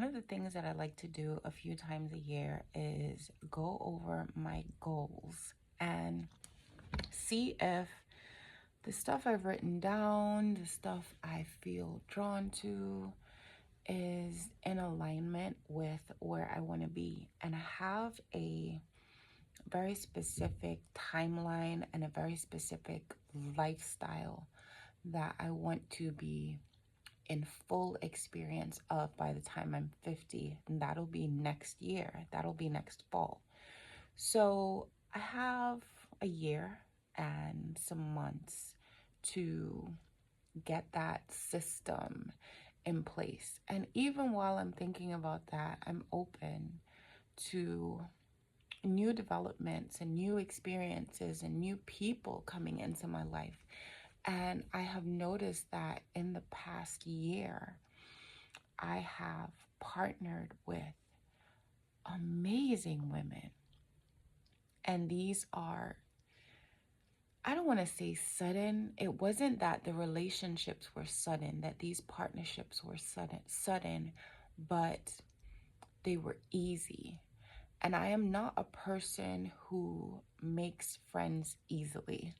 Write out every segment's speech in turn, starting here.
One of the things that I like to do a few times a year is go over my goals and see if the stuff I've written down, the stuff I feel drawn to, is in alignment with where I want to be. And I have a very specific timeline and a very specific lifestyle that I want to be in full experience of by the time I'm 50. And that'll be next year. That'll be next fall. So I have a year and some months to get that system in place. And even while I'm thinking about that, I'm open to new developments and new experiences and new people coming into my life. And I have noticed that in the past year, I have partnered with amazing women. And these are, I don't want to say sudden. It wasn't that the relationships were sudden, that these partnerships were sudden, but they were easy. And I am not a person who makes friends easily.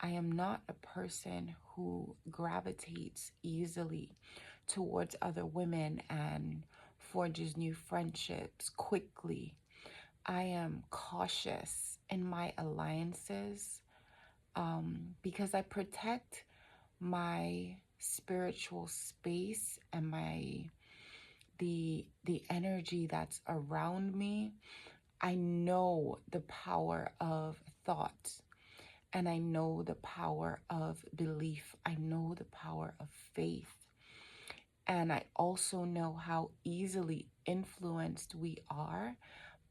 I am not a person who gravitates easily towards other women and forges new friendships quickly. I am cautious in my alliances because I protect my spiritual space and the energy that's around me. I know the power of thought, and I know the power of belief. I know the power of faith. And I also know how easily influenced we are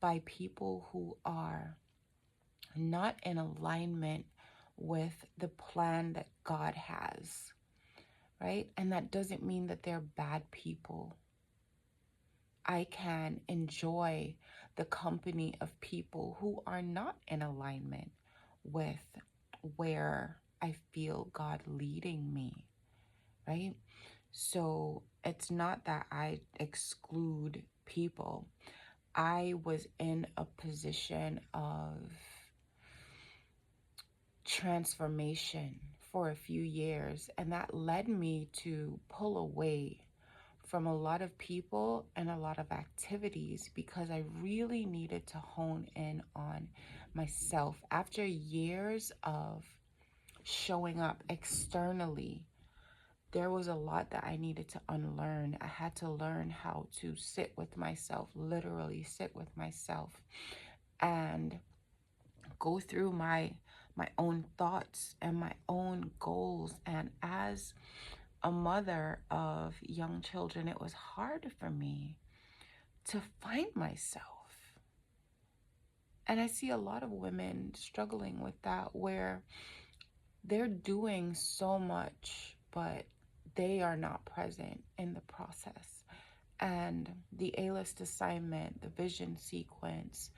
by people who are not in alignment with the plan that God has, right? And that doesn't mean that they're bad people. I can enjoy the company of people who are not in alignment with where I feel God leading me, right? So it's not that I exclude people. I was in a position of transformation for a few years, and that led me to pull away from a lot of people and a lot of activities because I really needed to hone in on myself. After years of showing up externally, there was a lot that I needed to unlearn. I had to learn how to sit with myself, literally sit with myself, and go through my own thoughts and my own goals. And as a mother of young children, it was hard for me to find myself. And I see a lot of women struggling with that, where they're doing so much, but they are not present in the process. And the A-list assignment, the vision sequence,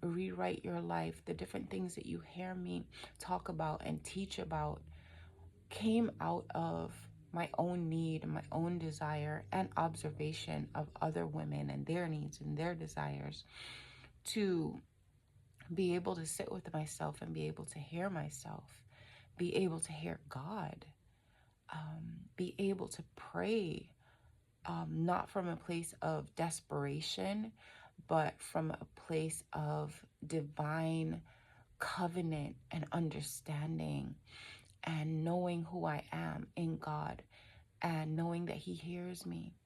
rewrite your life, the different things that you hear me talk about and teach about came out of my own need and my own desire and observation of other women and their needs and their desires, to be able to sit with myself and be able to hear myself, be able to hear God, be able to pray, not from a place of desperation, but from a place of divine covenant and understanding, and knowing who I am in God, and knowing that He hears me,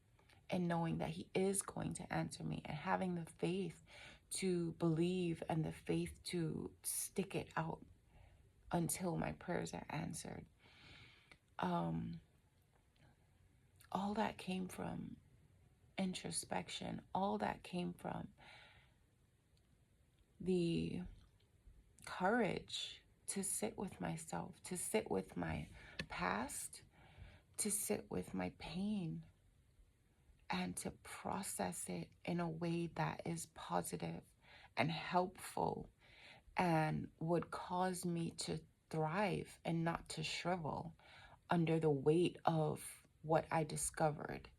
and knowing that He is going to answer me, and having the faith to believe and the faith to stick it out until my prayers are answered. All that came from introspection. All that came from the courage to sit with myself, to sit with my past, to sit with my pain, and to process it in a way that is positive and helpful and would cause me to thrive and not to shrivel under the weight of what I discovered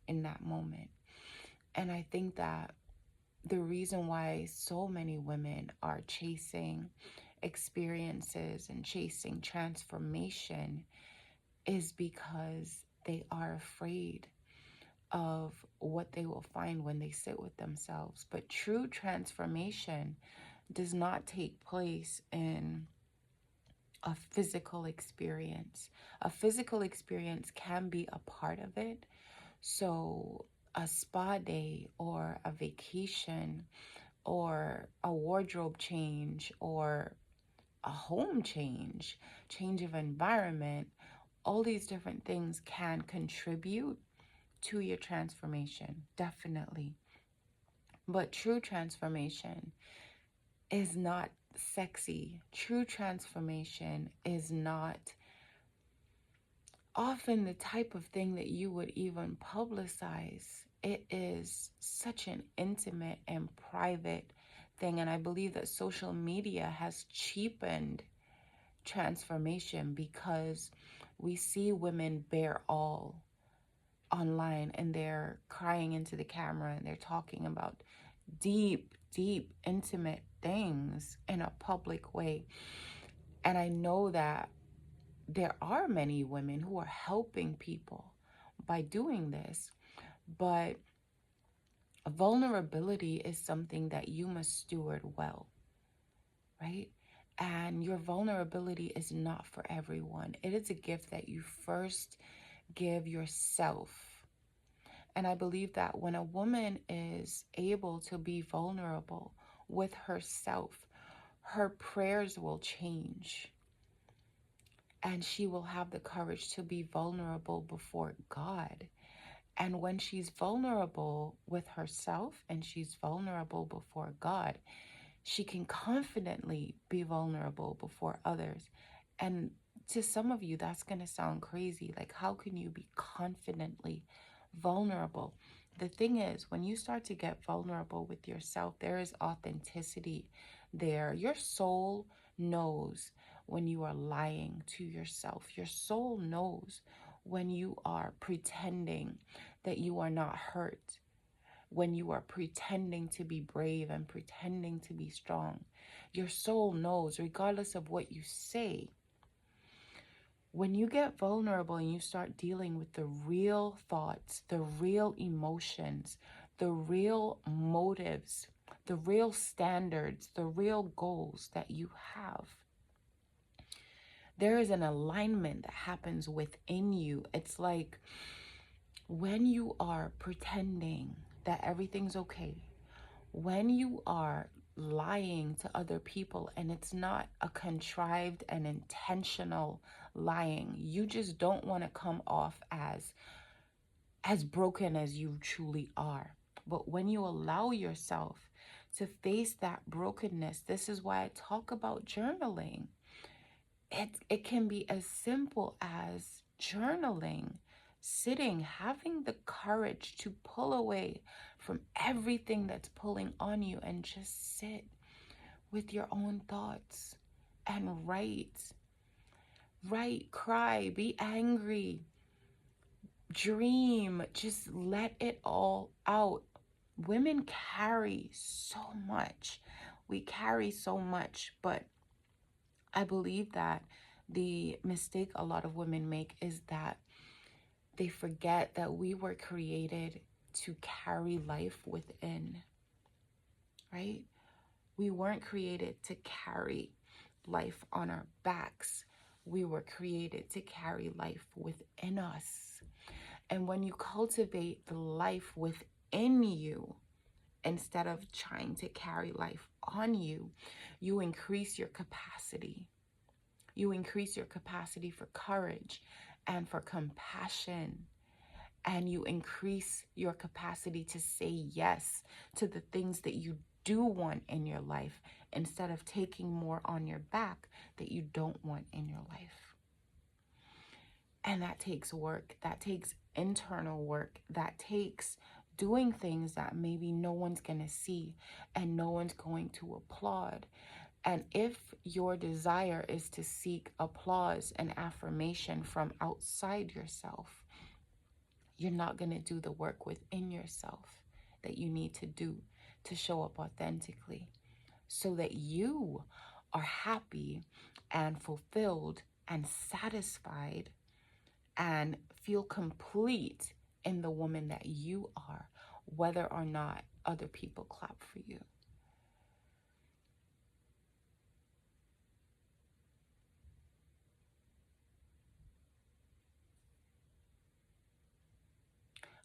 in that moment. And I think that the reason why so many women are chasing experiences and chasing transformation is because they are afraid of what they will find when they sit with themselves. But true transformation does not take place in a physical experience. A physical experience can be a part of it. So, a spa day or a vacation or a wardrobe change or a home change, change of environment, all these different things can contribute to your transformation, definitely. But true transformation is not sexy. True transformation is not often the type of thing that you would even publicize. It is such an intimate and private thing. And I believe that social media has cheapened transformation because we see women bare all online and they're crying into the camera and they're talking about deep, deep, intimate things in a public way. And I know that there are many women who are helping people by doing this, but vulnerability is something that you must steward well, right? And your vulnerability is not for everyone. It is a gift that you first give yourself. And I believe that when a woman is able to be vulnerable with herself, her prayers will change. And she will have the courage to be vulnerable before God. And when she's vulnerable with herself and she's vulnerable before God, she can confidently be vulnerable before others. And to some of you, that's going to sound crazy. Like, how can you be confidently vulnerable? The thing is, when you start to get vulnerable with yourself, there is authenticity there. Your soul knows when you are lying to yourself. Your soul knows when you are pretending that you are not hurt, when you are pretending to be brave and pretending to be strong. Your soul knows, regardless of what you say. When you get vulnerable and you start dealing with the real thoughts, the real emotions, the real motives, the real standards, the real goals that you have, there is an alignment that happens within you. It's like when you are pretending that everything's okay, when you are lying to other people and it's not a contrived and intentional lying, you just don't want to come off as broken as you truly are. But when you allow yourself to face that brokenness, this is why I talk about journaling. It can be as simple as journaling, sitting, having the courage to pull away from everything that's pulling on you and just sit with your own thoughts and write, cry, be angry, dream, just let it all out. Women carry so much. We carry so much, but I believe that the mistake a lot of women make is that they forget that we were created to carry life within, right? We weren't created to carry life on our backs. We were created to carry life within us. And when you cultivate the life within you, instead of trying to carry life on you, you increase your capacity. You increase your capacity for courage and for compassion. And you increase your capacity to say yes to the things that you do want in your life instead of taking more on your back that you don't want in your life. And that takes work. That takes internal work. That takes doing things that maybe no one's going to see and no one's going to applaud. And if your desire is to seek applause and affirmation from outside yourself, you're not going to do the work within yourself. that you need to do to show up authentically so that you are happy and fulfilled and satisfied and feel complete in the woman that you are, whether or not other people clap for you.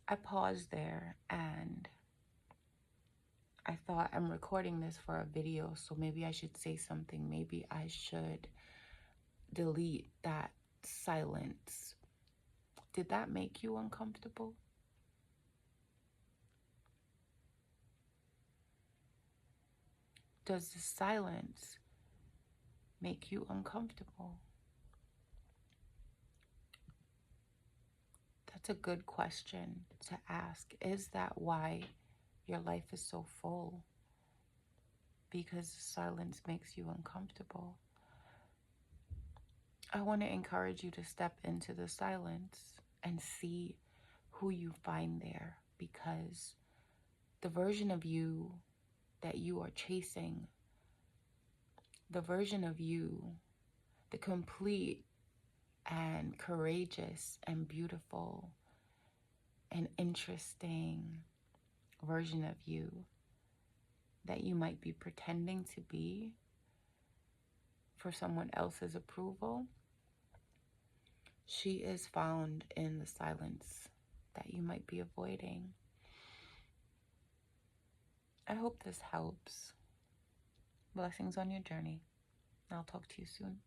I paused there and I thought, I'm recording this for a video, so maybe I should say something. Maybe I should delete that silence. Did that make you uncomfortable? Does the silence make you uncomfortable? That's a good question to ask. Is that why your life is so full? Because the silence makes you uncomfortable. I want to encourage you to step into the silence and see who you find there, because the version of you that you are chasing, the version of you, the complete and courageous and beautiful and interesting version of you that you might be pretending to be for someone else's approval, she is found in the silence that you might be avoiding. I hope this helps. Blessings on your journey. I'll talk to you soon.